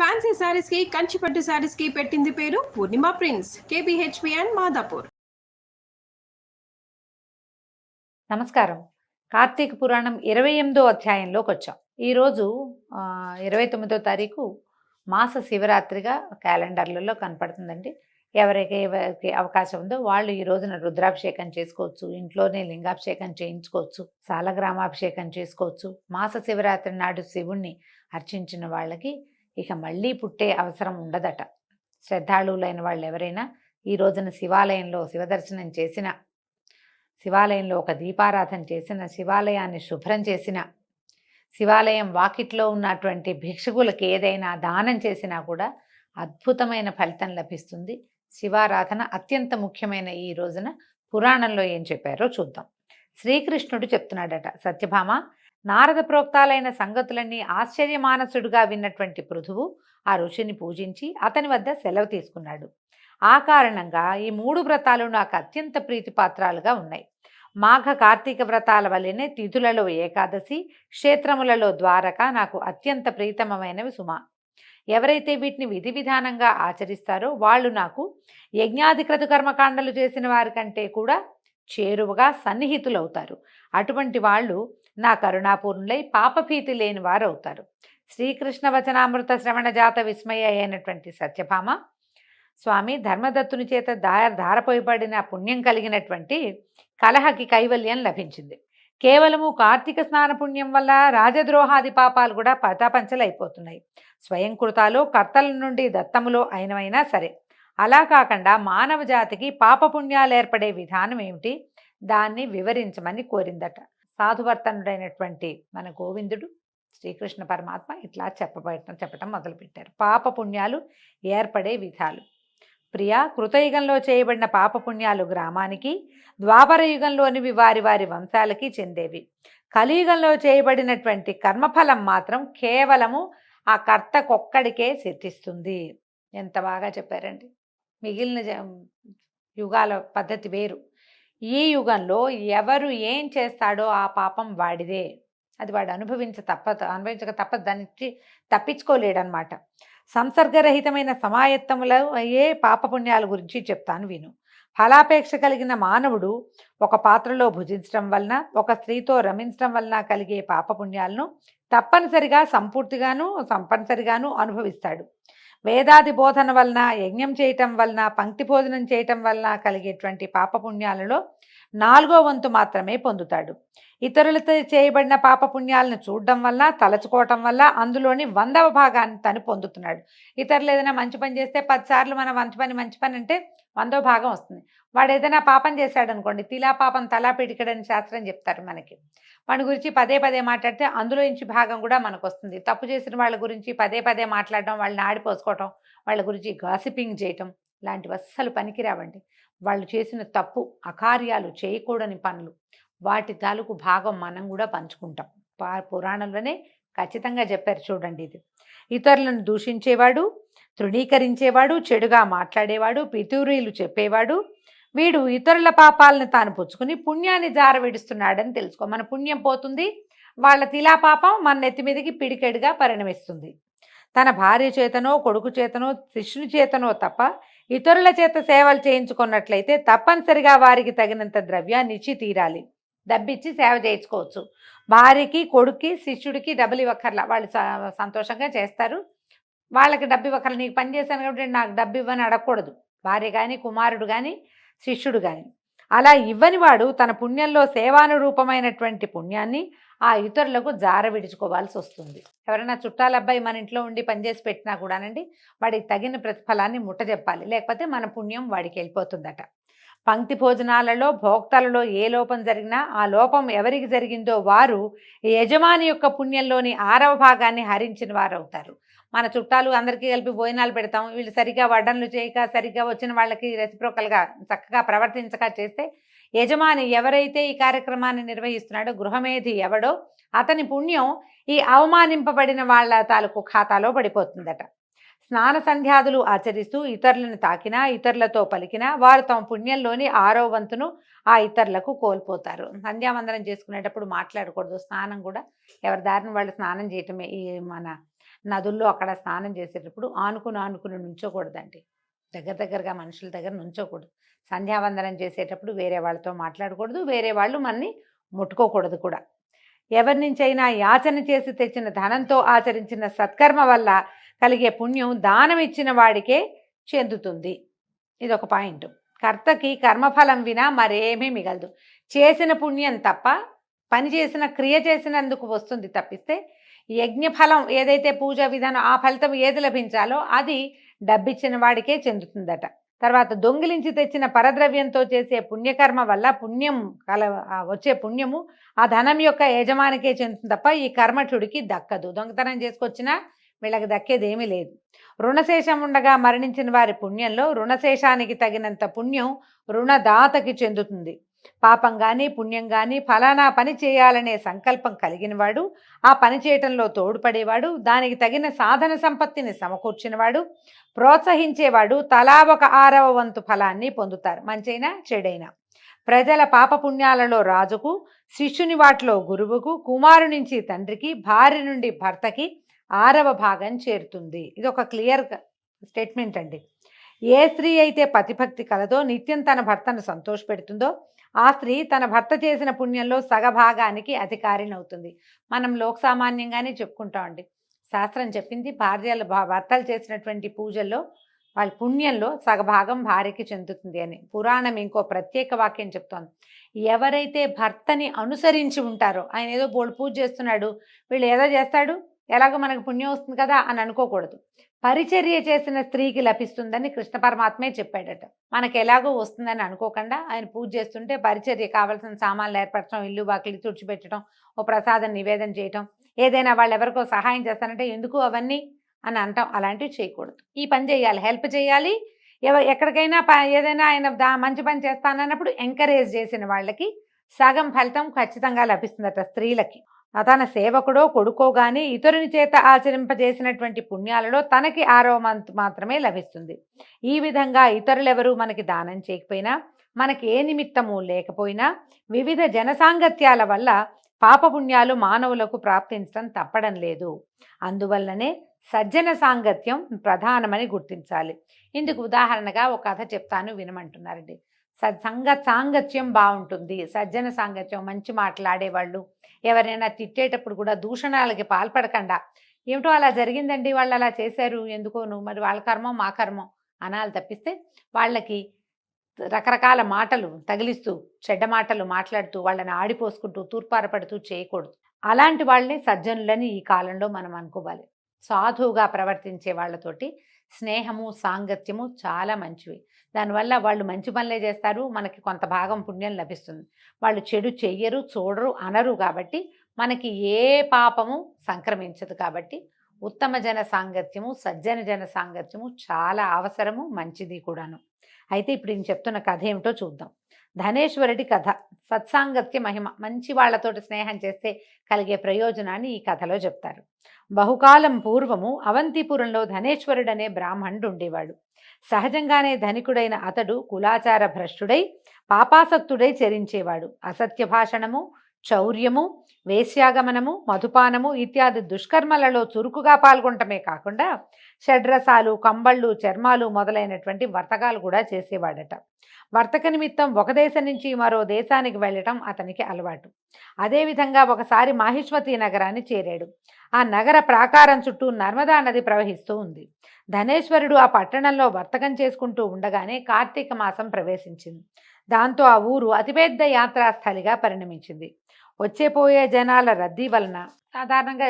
Fancy saris కి కంచిపట్టు శారీస్ కి పెట్టింది పేరు పూర్ణిమ ప్రింట్స్, కేబిహెచ్పి అండ్ మాదాపూర్. నమస్కారం. కార్తీక పురాణం 28వ అధ్యాయంలోకి వచ్చాం. ఈరోజు 29వ తారీఖు మాస శివరాత్రిగా క్యాలెండర్లలో కనపడుతుందండి. ఎవరికి అవకాశం ఉందో వాళ్ళు ఈ రోజున రుద్రాభిషేకం చేసుకోవచ్చు, ఇంట్లోనే లింగాభిషేకం చేయించుకోవచ్చు, సాలగ్రామాభిషేకం చేసుకోవచ్చు. మాస శివరాత్రి నాడు శివుణ్ణి అర్చించిన వాళ్ళకి ఇక మళ్ళీ పుట్టే అవసరం ఉండదట. శ్రద్ధాళువులైన వాళ్ళు ఎవరైనా ఈ రోజున శివాలయంలో శివదర్శనం చేసిన, శివాలయంలో ఒక దీపారాధన చేసిన, శివాలయాన్ని శుభ్రం చేసిన, శివాలయం వాకిట్లో ఉన్నటువంటి భిక్షుకులకి ఏదైనా దానం చేసినా కూడా అద్భుతమైన ఫలితం లభిస్తుంది. శివారాధన అత్యంత ముఖ్యమైన ఈ రోజున పురాణంలో ఏం చెప్పారో చూద్దాం. శ్రీకృష్ణుడు చెప్తున్నాడట, సత్యభామ, నారద ప్రోక్తాలైన సంగతులన్నీ ఆశ్చర్యమానసుడుగా విన్నటువంటి పృథువు ఆ ఋషిని పూజించి అతని వద్ద సెలవు తీసుకున్నాడు. ఆ కారణంగా ఈ 3 వ్రతాలు నాకు అత్యంత ప్రీతిపాత్రాలుగా ఉన్నాయి. మాఘ కార్తీక వ్రతాల వల్లనే తిథులలో ఏకాదశి, క్షేత్రములలో ద్వారక నాకు అత్యంత ప్రీతమమైనవి సుమా. ఎవరైతే వీటిని విధి విధానంగా ఆచరిస్తారో వాళ్ళు నాకు యజ్ఞాధికృత కర్మకాండలు చేసిన వారి కంటే కూడా చేరువగా సన్నిహితులవుతారు. అటువంటి వాళ్ళు నా కరుణాపూర్ణులై పాపభీతి లేని వారు అవుతారు. శ్రీకృష్ణ వచనామృత శ్రవణ జాత విస్మయ అయినటువంటి సత్యభామ, స్వామి ధర్మదత్తుని చేత ధారపోయబడిన పుణ్యం కలిగినటువంటి కలహకి కైవల్యం లభించింది. కేవలము కార్తీక స్నాన పుణ్యం వల్ల రాజద్రోహాది పాపాలు కూడా పటాపంచలైపోతున్నాయి. స్వయం కృతాలో కర్తల నుండి దత్తములో అయినవైనా సరే. అలా కాకుండా మానవ జాతికి పాపపుణ్యాలు ఏర్పడే విధానం ఏమిటి, దాన్ని వివరించమని కోరిందట. సాధువర్తనుడైనటువంటి మన గోవిందుడు శ్రీకృష్ణ పరమాత్మ ఇట్లా చెప్పటం మొదలుపెట్టారు. పాపపుణ్యాలు ఏర్పడే విధాలు. ప్రియ, కృతయుగంలో చేయబడిన పాపపుణ్యాలు గ్రామానికి, ద్వాపర యుగంలోనివి వారి వారి వంశాలకి చెందేవి. కలియుగంలో చేయబడినటువంటి కర్మఫలం మాత్రం కేవలము ఆ కర్తకొక్కడికే సిద్ధిస్తుంది. ఎంత బాగా చెప్పారండి. మిగిలిన యుగాల పద్ధతి వేరు. ఈ యుగంలో ఎవరు ఏం చేస్తాడో ఆ పాపం వాడిదే. అది వాడు అనుభవించక తప్పదు, దానికి తప్పించుకోలేడనమాట. సంసర్గరహితమైన సమాయత్తములు అయ్యే పాపపుణ్యాల గురించి చెప్తాను విను. ఫలాపేక్ష కలిగిన మానవుడు ఒక పాత్రలో భుజించడం వలన, ఒక స్త్రీతో రమించడం వలన కలిగే పాపపుణ్యాలను తప్పనిసరిగాను అనుభవిస్తాడు. వేదాది బోధన వలన, యజ్ఞం చేయటం వలన, పంక్తి భోజనం చేయటం వలన కలిగేటువంటి పాపపుణ్యాలలో 4వ వంతు మాత్రమే పొందుతాడు. ఇతరులతో చేయబడిన పాపపుణ్యాలను చూడడం వల్ల, తలచుకోవటం వల్ల అందులోని 100వ భాగాన్ని తను పొందుతున్నాడు. ఇతరులు ఏదైనా మంచి పని చేస్తే 10 సార్లు మన మంచి పని అంటే 100వ భాగం వస్తుంది. వాడు ఏదైనా పాపం చేశాడు అనుకోండి, తిలా పాపం తలా పిడికడని శాస్త్రం చెప్తారు మనకి. వాడి గురించి పదే మాట్లాడితే అందులో నుంచి భాగం కూడా మనకు వస్తుంది. తప్పు చేసిన వాళ్ళ గురించి పదే మాట్లాడడం, వాళ్ళని ఆడిపోసుకోవటం, వాళ్ళ గురించి గాసిపింగ్ చేయటం లాంటివి అస్సలు పనికిరావండి. వాళ్ళు చేసిన తప్పు, అకార్యాలు, చేయకూడని పనులు, వాటి తాలూకు భాగం మనం కూడా పంచుకుంటాం. పురాణంలోనే ఖచ్చితంగా చెప్పారు చూడండి. ఇది ఇతరులను దూషించేవాడు, తృణీకరించేవాడు, చెడుగా మాట్లాడేవాడు, పితూరీలు చెప్పేవాడు, వీడు ఇతరుల పాపాలను తాను పుచ్చుకుని పుణ్యాన్ని జారవిడుస్తున్నాడని తెలుసుకో. మన పుణ్యం పోతుంది, వాళ్ళ తిలా పాపం మన నెత్తి మీదకి పిడికెడుగా పరిణమిస్తుంది. తన భార్య చేతనో, కొడుకు చేతనో, శిష్యుని చేతనో తప్ప ఇతరుల చేత సేవలు చేయించుకున్నట్లయితే తప్పనిసరిగా వారికి తగినంత ద్రవ్యాన్ని ఇచ్చి తీరాలి. డబ్బిచ్చి సేవ చేయించుకోవచ్చు. భార్యకి, కొడుక్కి, శిష్యుడికి డబ్బులు ఇవ్వక్కర్లా, వాళ్ళు సంతోషంగా చేస్తారు. వాళ్ళకి డబ్బు ఇవ్వక్కర్లా. నీకు పని చేశాను కాబట్టి నాకు డబ్బు ఇవ్వని అడగకూడదు భార్య కానీ, కుమారుడు కానీ, శిష్యుడు కానీ. అలా ఇవ్వని వాడు తన పుణ్యంలో సేవానురూపమైనటువంటి పుణ్యాన్ని ఆ ఇతరులకు జార విడుచుకోవాల్సి వస్తుంది. ఎవరైనా చుట్టాల అబ్బాయి మన ఇంట్లో ఉండి పనిచేసి పెట్టినా కూడానండి, వాడికి తగిన ప్రతిఫలాన్ని ముట్టజెప్పాలి, లేకపోతే మన పుణ్యం వాడికి వెళ్ళిపోతుందట. పంక్తి భోజనాలలో, భోక్తలలో ఏ లోపం జరిగినా ఆ లోపం ఎవరికి జరిగిందో వారు యజమాని యొక్క పుణ్యంలోని 6వ భాగాన్ని హరించిన వారు అవుతారు. మన చుట్టాలు అందరికీ కలిపి భోజనాలు పెడతాం, వీళ్ళు సరిగ్గా వడ్డనలు చేయక, సరిగ్గా వచ్చిన వాళ్ళకి రెసిప్రోకల్గా చక్కగా ప్రవర్తించక చేస్తే యజమాని ఎవరైతే ఈ కార్యక్రమాన్ని నిర్వహిస్తున్నాడో, గృహమేధి ఎవడో, అతని పుణ్యం ఈ అవమానింపబడిన వాళ్ళ తాలూకు ఖాతాలో పడిపోతుందట. స్నాన సంధ్యాదులు ఆచరిస్తూ ఇతరులను తాకినా, ఇతరులతో పలికినా వారు తమ పుణ్యంలోని 6వ వంతును ఆ ఇతరులకు కోల్పోతారు. సంధ్యావందనం చేసుకునేటప్పుడు మాట్లాడకూడదు. స్నానం కూడా ఎవరి దారిని వాళ్ళు స్నానం చేయటమే. ఈ మన నదుల్లో అక్కడ స్నానం చేసేటప్పుడు ఆనుకుని నుంచోకూడదండి. దగ్గరగా మనుషుల దగ్గర నుంచోకూడదు. సంధ్యావందనం చేసేటప్పుడు వేరే వాళ్ళతో మాట్లాడకూడదు, వేరే వాళ్ళు మనని ముట్టుకోకూడదు కూడా. ఎవరి నుంచైనా యాచన చేసి తెచ్చిన ధనంతో ఆచరించిన సత్కర్మ వల్ల కలిగే పుణ్యం దానం ఇచ్చిన వాడికే చెందుతుంది. ఇదొక పాయింట్. కర్తకి కర్మఫలం వినా మరేమీ మిగలదు. చేసిన పుణ్యం తప్ప పని చేసిన క్రియ చేసినందుకు వస్తుంది తప్పిస్తే యజ్ఞఫలం ఏదైతే పూజ విధానం ఆ ఫలితం ఏది లభించాలో అది డబ్బిచ్చిన వాడికే చెందుతుందట. తర్వాత దొంగిలించి తెచ్చిన పరద్రవ్యంతో చేసే పుణ్యకర్మ వల్ల వచ్చే పుణ్యము ఆ ధనం యొక్క యజమానికే చెందుతుంది తప్ప ఈ కర్మఠుడికి దక్కదు. దొంగతనం చేసుకొచ్చినా వీళ్ళకి దక్కేదేమీ లేదు. రుణశేషం ఉండగా మరణించిన వారి పుణ్యంలో రుణశేషానికి తగినంత పుణ్యం రుణదాతకి చెందుతుంది. పాపం కానీ పుణ్యం కానీ ఫలానా పని చేయాలనే సంకల్పం కలిగినవాడు, ఆ పని చేయటంలో తోడ్పడేవాడు, దానికి తగిన సాధన సంపత్తిని సమకూర్చినవాడు, ప్రోత్సహించేవాడు తలా ఒక 6వ వంతు ఫలాన్ని పొందుతారు, మంచైనా చెడైనా. ప్రజల పాపపుణ్యాలలో రాజుకు, శిష్యుని వాటిలో గురువుకు, కుమారు నుంచి తండ్రికి, భార్య నుండి భర్తకి 6వ భాగం చేరుతుంది. ఇది ఒక క్లియర్ స్టేట్మెంట్ అండి. ఏ స్త్రీ అయితే పతిభక్తి కలదో, నిత్యం తన భర్తను సంతోషపెడుతుందో ఆ స్త్రీ తన భర్త చేసిన పుణ్యంలో సగభాగానికి అధికారిని అవుతుంది. మనం లోకసామాన్యంగానే చెప్పుకుంటామండి. శాస్త్రం చెప్పింది భర్తలు చేసినటువంటి పూజల్లో వాళ్ళ పుణ్యంలో సగభాగం భార్యకి చెందుతుంది అని. పురాణం ఇంకో ప్రత్యేక వాక్యం చెప్తోంది. ఎవరైతే భర్తని అనుసరించి ఉంటారో, ఆయన ఏదో బోళ్ళు పూజ చేస్తున్నాడు, వీళ్ళు ఏదో చేస్తాడు, ఎలాగో మనకు పుణ్యం వస్తుంది కదా అని అనుకోకూడదు. పరిచర్య చేసిన స్త్రీకి లభిస్తుందని కృష్ణ పరమాత్మే చెప్పాడట. మనకు ఎలాగో వస్తుందని అనుకోకుండా ఆయన పూజ చేస్తుంటే పరిచర్య కావాల్సిన సామాన్లు ఏర్పరచడం, ఇల్లు వాకిలి తుడిచిపెట్టడం, ఓ ప్రసాదం నివేదన చేయటం, ఏదైనా వాళ్ళు ఎవరికో సహాయం చేస్తానంటే ఎందుకు అవన్నీ అని అంటాం. అలాంటివి చేయకూడదు. ఈ పని చేయాలి, హెల్ప్ చేయాలి. ఎక్కడికైనా ఏదైనా ఆయన మంచి పని చేస్తానన్నప్పుడు ఎంకరేజ్ చేసిన వాళ్ళకి సగం ఫలితం ఖచ్చితంగా లభిస్తుందట స్త్రీలకి. తన సేవకుడో కొడుకో గాని ఇతరుని చేత ఆచరింపజేసినటువంటి పుణ్యాలలో తనకి 6వ వంతు మాత్రమే లభిస్తుంది. ఈ విధంగా ఇతరులెవరూ మనకి దానం చేయకపోయినా, మనకి ఏ నిమిత్తము లేకపోయినా వివిధ జనసాంగత్యాల వల్ల పాపపుణ్యాలు మానవులకు ప్రాప్తించడం తప్పడం లేదు. అందువల్లనే సజ్జన సాంగత్యం ప్రధానమని గుర్తించాలి. ఇందుకు ఉదాహరణగా ఒక కథ చెప్తాను, వినమంటున్నారండి. సాంగత్యం బాగుంటుంది. సజ్జన సాంగత్యం, మంచి మాట్లాడేవాళ్ళు, ఎవరైనా తిట్టేటప్పుడు కూడా దూషణాలకి పాల్పడకుండా, ఏమిటో అలా జరిగిందండి, వాళ్ళు అలా చేశారు, ఎందుకోను, మరి వాళ్ళ కర్మం మా కర్మం అనాలి తప్పిస్తే వాళ్ళకి రకరకాల మాటలు తగిలిస్తూ, చెడ్డ మాటలు మాట్లాడుతూ, వాళ్ళని ఆడిపోసుకుంటూ, తూర్పారపడుతూ చేయకూడదు. అలాంటి వాళ్ళని సజ్జనులని ఈ కాలంలో మనం అనుకోవాలి. సాధువుగా ప్రవర్తించే వాళ్ళతోటి స్నేహము, సాంగత్యము చాలా మంచివి. దానివల్ల వాళ్ళు మంచి పనులే చేస్తారు, మనకి కొంత భాగం పుణ్యం లభిస్తుంది. వాళ్ళు చెడు చెయ్యరు, చూడరు, అనరు కాబట్టి మనకి ఏ పాపము సంక్రమించదు. కాబట్టి ఉత్తమ జన సాంగత్యము, సజ్జన జన సాంగత్యము చాలా అవసరము, మంచిది కూడాను. అయితే ఇప్పుడు నేను చెప్తున్న కథ ఏమిటో చూద్దాం. ధనేశ్వరుడి కథ. సత్సాంగత్య మహిమ, మంచి వాళ్లతోటి స్నేహం చేస్తే కలిగే ప్రయోజనాన్ని ఈ కథలో చెప్తారు. బహుకాలం పూర్వము అవంతిపురంలో ధనేశ్వరుడనే బ్రాహ్మణుడు ఉండేవాడు. సహజంగానే ధనికుడైన అతడు కులాచార భ్రష్టుడై పాపాసక్తుడై చరించేవాడు. అసత్య భాషణము, చౌర్యము, వేశ్యాగమనము, మధుపానము ఇత్యాది దుష్కర్మలలో చురుకుగా పాల్గొనటమే కాకుండా షడ్రసాలు, కంబళ్ళు, చర్మాలు మొదలైనటువంటి వర్తకాలు కూడా చేసేవాడట. వర్తక నిమిత్తం ఒక దేశం నుంచి మరో దేశానికి వెళ్ళటం అతనికి అలవాటు. అదేవిధంగా ఒకసారి మాహిష్మతి నగరాన్ని చేరాడు. ఆ నగర ప్రాకారం చుట్టూ నర్మదా నది ప్రవహిస్తూ ఉంది. ధనేశ్వరుడు ఆ పట్టణంలో వర్తకం చేసుకుంటూ ఉండగానే కార్తీక మాసం ప్రవేశించింది. దాంతో ఆ ఊరు అతిపెద్ద యాత్రాస్థలిగా పరిణమించింది. వచ్చేపోయే జనాల రద్దీ వలన సాధారణంగా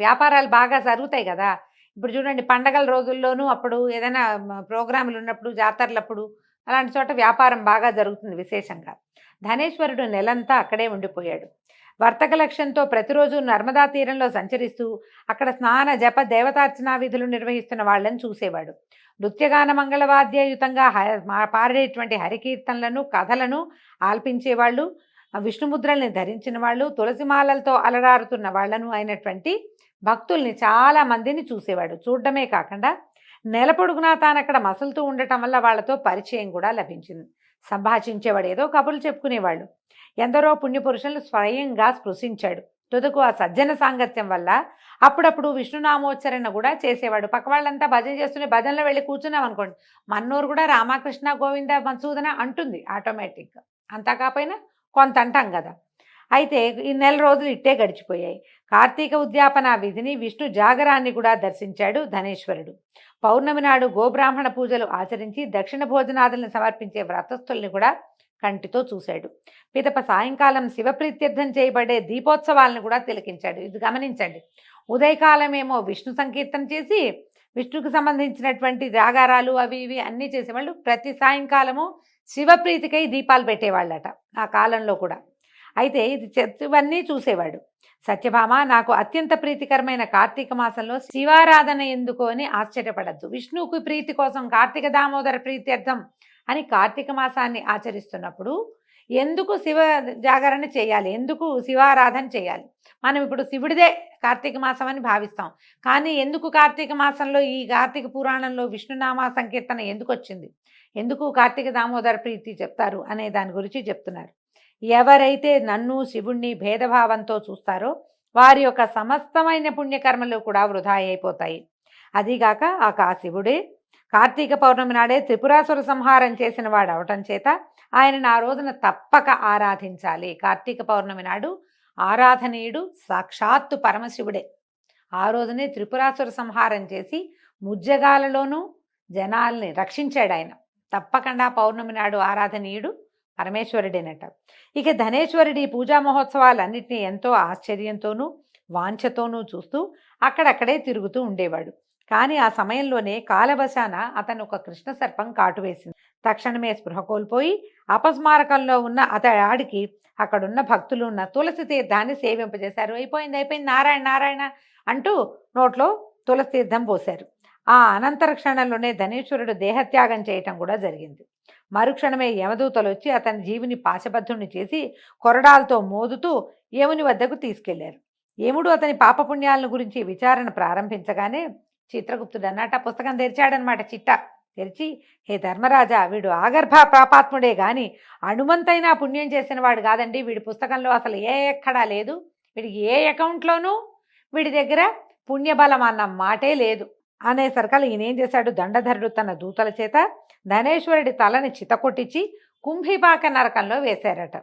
వ్యాపారాలు బాగా జరుగుతాయి కదా. ఇప్పుడు చూడండి, పండగల రోజుల్లోనూ అప్పుడు ఏదైనా ప్రోగ్రాములు ఉన్నప్పుడు, జాతరలప్పుడు అలాంటి చోట వ్యాపారం బాగా జరుగుతుంది విశేషంగా. ధనేశ్వరుడు నెలంతా అక్కడే ఉండిపోయాడు. వర్తక లక్ష్యంతో ప్రతిరోజు నర్మదా తీరంలో సంచరిస్తూ అక్కడ స్నాన జప దేవతార్చనా విధులు నిర్వహిస్తున్న వాళ్ళని చూసేవాడు. నృత్యగాన మంగళవాద్యయుతంగా పాడేటువంటి హరికీర్తనలను, కథలను ఆల్పించేవాళ్ళు, విష్ణుముద్రల్ని ధరించిన వాళ్ళు, తులసిమాలలతో అలరారుతున్న వాళ్లను అయినటువంటి భక్తుల్ని చాలా మందిని చూసేవాడు. చూడడమే కాకుండా నెల పొడుగునా తానక్కడ మసులుతూ ఉండటం వల్ల వాళ్లతో పరిచయం కూడా లభించింది. సంభాషించేవాడు, ఏదో కబుర్లు చెప్పుకునేవాళ్ళు. ఎందరో పుణ్యపురుషులను స్వయంగా స్పృశించాడు. తుదకు ఆ సజ్జన సాంగత్యం వల్ల అప్పుడప్పుడు విష్ణునామోచ్చరణ కూడా చేసేవాడు. పక్క వాళ్ళంతా భజన చేస్తూనే భజనలో వెళ్ళి కూర్చున్నాం అనుకోండి, మన్నోరు కూడా రామకృష్ణ గోవింద మధుసూదన అంటుంది ఆటోమేటిక్గా. అంతా కాకపోయినా కొంత అంటాం కదా. అయితే ఈ నెల రోజులు ఇట్టే గడిచిపోయాయి. కార్తీక ఉద్యాపన విధిని విష్ణు జాగరాన్ని కూడా దర్శించాడు ధనేశ్వరుడు. పౌర్ణమి నాడు గోబ్రాహ్మణ పూజలు ఆచరించి దక్షిణ భోజనాదులను సమర్పించే వ్రతస్థుల్ని కూడా కంటితో చూశాడు. పిదప సాయంకాలం శివప్రీత్యర్థం చేయబడే దీపోత్సవాలను కూడా తిలకించాడు. ఇది గమనించండి. ఉదయకాలమేమో విష్ణు సంకీర్తన చేసి విష్ణుకు సంబంధించినటువంటి జాగారాలు అవి ఇవి అన్నీ చేసేవాళ్ళు. ప్రతి సాయంకాలము శివప్రీతికై దీపాలు పెట్టేవాళ్ళట ఆ కాలంలో కూడా. అయితే ఇవన్నీ చూసేవాడు. సత్యభామ, నాకు అత్యంత ప్రీతికరమైన కార్తీక మాసంలో శివారాధన ఎందుకు అని ఆశ్చర్యపడద్దు. విష్ణువుకి ప్రీతి కోసం కార్తీక దామోదర ప్రీత్యర్థం అని కార్తీక మాసాన్ని ఆచరిస్తున్నప్పుడు ఎందుకు శివ జాగరణ చేయాలి, ఎందుకు శివారాధన చేయాలి? మనం ఇప్పుడు శివుడిదే కార్తీక మాసం అని భావిస్తాం. కానీ ఎందుకు కార్తీక మాసంలో ఈ కార్తీక పురాణంలో విష్ణునామ సంకీర్తన ఎందుకు వచ్చింది, ఎందుకు కార్తీక దామోదర ప్రీతి చెప్తారు అనే దాని గురించి చెప్తున్నారు. ఎవరైతే నన్ను శివుణ్ణి భేదభావంతో చూస్తారో వారి యొక్క సమస్తమైన పుణ్యకర్మలు కూడా వృధా అయిపోతాయి. అదిగాక ఆ శివుడే కార్తీక పౌర్ణమి నాడే త్రిపురాసుర సంహారం చేసిన వాడు అవటం చేత ఆయనను ఆ రోజున తప్పక ఆరాధించాలి. కార్తీక పౌర్ణమి నాడు ఆరాధనీయుడు సాక్షాత్తు పరమశివుడే. ఆ రోజునే త్రిపురాసుర సంహారం చేసి ముజ్జగాలలోనూ జనాల్ని రక్షించాడు ఆయన. తప్పకుండా పౌర్ణమి నాడు ఆరాధనీయుడు పరమేశ్వరుడేనట. ఇక ధనేశ్వరుడి పూజా మహోత్సవాలన్నింటినీ ఎంతో ఆశ్చర్యంతోనూ వాంఛతోనూ చూస్తూ అక్కడక్కడే తిరుగుతూ ఉండేవాడు. కానీ ఆ సమయంలోనే కాలవశాన అతను ఒక కృష్ణ సర్పం కాటు వేసింది. తక్షణమే స్పృహ కోల్పోయి అపస్మారకంలో ఉన్న అతడికి అక్కడున్న భక్తులు ఉన్న తులసి తీర్థాన్ని సేవింపజేశారు. అయిపోయింది నారాయణ నారాయణ అంటూ నోట్లో తులసి తీర్థం పోశారు. ఆ అనంతర క్షణంలోనే ధనేశ్వరుడు దేహత్యాగం చేయటం కూడా జరిగింది. మరుక్షణమే యమదూతలు వచ్చి అతని జీవుని పాశబద్ధుణ్ణి చేసి కొరడాలతో మోదుతూ యముని వద్దకు తీసుకెళ్లారు. యముడు అతని పాపపుణ్యాలను గురించి విచారణ ప్రారంభించగానే చిత్రగుప్తుడు అన్నట పుస్తకం తెరిచాడనమాట. చిట్ట తెరిచి, హే ధర్మరాజా, వీడు ఆగర్భ పాపాత్ముడే గాని అణుమంతైనా పుణ్యం చేసిన వాడు కాదండి. వీడి పుస్తకంలో అసలు ఎక్కడా లేదు. వీడికి ఏ అకౌంట్లోనూ వీడి దగ్గర పుణ్యబలం అన్న మాటే లేదు అనేసరికల్ ఈయనేం చేశాడు, దండధరుడు తన దూతల చేత ధనేశ్వరుడి తలని చితకొట్టించి కుంభిపాక నరకంలో వేశారట.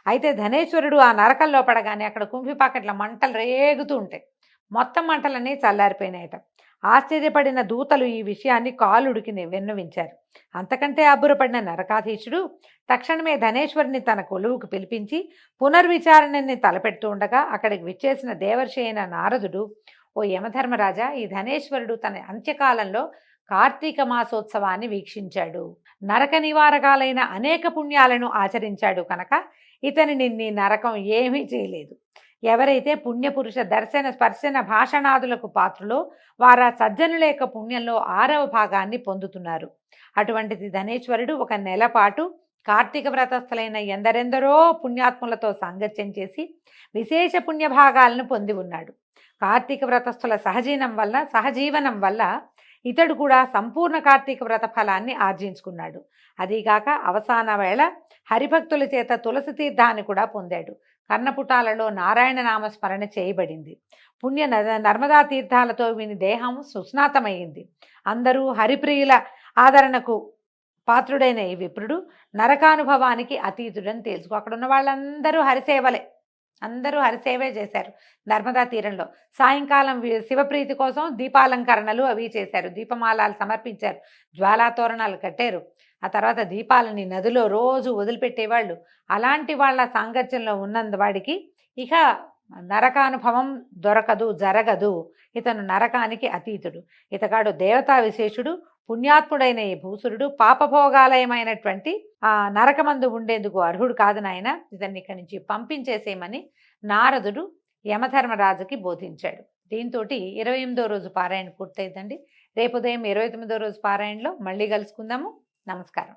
అయితే ధనేశ్వరుడు ఆ నరకంలో పడగానే అక్కడ కుంభిపాకట్ల మంటలు రేగుతూ ఉంటాయి. మొత్తం మంటలన్నీ చల్లారిపోయినాయట. ఆశ్చర్యపడిన దూతలు ఈ విషయాన్ని కాలుడికి విన్నవించారు. అంతకంటే అబ్బురపడిన నరకాధీశుడు తక్షణమే ధనేశ్వరుని తన కొలువుకు పిలిపించి పునర్విచారణని తలపెడుతూ ఉండగా అక్కడికి విచ్చేసిన దేవర్షి అయిన నారదుడు, ఓ యమధర్మరాజా, ఈ ధనేశ్వరుడు తన అంత్యకాలంలో కార్తీక మాసోత్సవాన్ని వీక్షించాడు. నరక నివారకాలైన అనేక పుణ్యాలను ఆచరించాడు కనుక ఇతనిని నీ నరకం ఏమీ చేయలేదు. ఎవరైతే పుణ్యపురుష దర్శన స్పర్శన భాషణాదులకు పాత్రలో వారా సజ్జనుల యొక్క పుణ్యంలో 6వ భాగాన్ని పొందుతున్నారు. అటువంటిది ధనేశ్వరుడు ఒక నెల పాటు కార్తీక వ్రతస్థులైన ఎందరెందరో పుణ్యాత్ములతో సాంగత్యం చేసి విశేష పుణ్యభాగాలను పొంది ఉన్నాడు. కార్తీక వ్రతస్థుల సహజీవనం వల్ల ఇతడు కూడా సంపూర్ణ కార్తీక వ్రత ఫలాన్ని ఆర్జించుకున్నాడు. అదీగాక అవసాన వేళ హరిభక్తుల చేత తులసి తీర్థాన్ని కూడా పొందాడు. కర్ణపుటాలలో నారాయణ నామస్మరణ చేయబడింది. పుణ్య నర్మదా తీర్థాలతో వీని దేహం సుస్నాతమైంది. అందరూ హరిప్రియుల ఆదరణకు పాత్రుడైన ఈ విప్రుడు నరకానుభవానికి అతీతుడని తెలుసుకో. అక్కడ ఉన్న వాళ్ళందరూ హరిసేవలే, అందరూ హరిసేవే చేశారు. నర్మదా తీరంలో సాయంకాలం శివప్రీతి కోసం దీపాలంకరణలు అవి చేశారు. దీపమాలాలు సమర్పించారు, జ్వాలాతోరణాలు కట్టారు. ఆ తర్వాత దీపాలని నదిలో రోజు వదిలిపెట్టేవాళ్ళు. అలాంటి వాళ్ళ సాంగత్యంలో ఉన్నందు వాడికి ఇక నరకానుభవం జరగదు. ఇతను నరకానికి అతీతుడు. ఇతగాడు దేవతా విశేషుడు, పుణ్యాత్ముడైన ఈ భూసురుడు పాపభోగాలయమైనటువంటి ఆ నరకమందు ఉండేందుకు అర్హుడు కాదు నాయన, ఇతన్ని ఇక్కడి నుంచి పంపించేసేయమని నారదుడు యమధర్మరాజుకి బోధించాడు. దీంతో 28వ రోజు పారాయణ పూర్తయిందండి. రేపు ఉదయం 29వ రోజు పారాయణలో మళ్ళీ కలుసుకుందాము. నమస్కారం.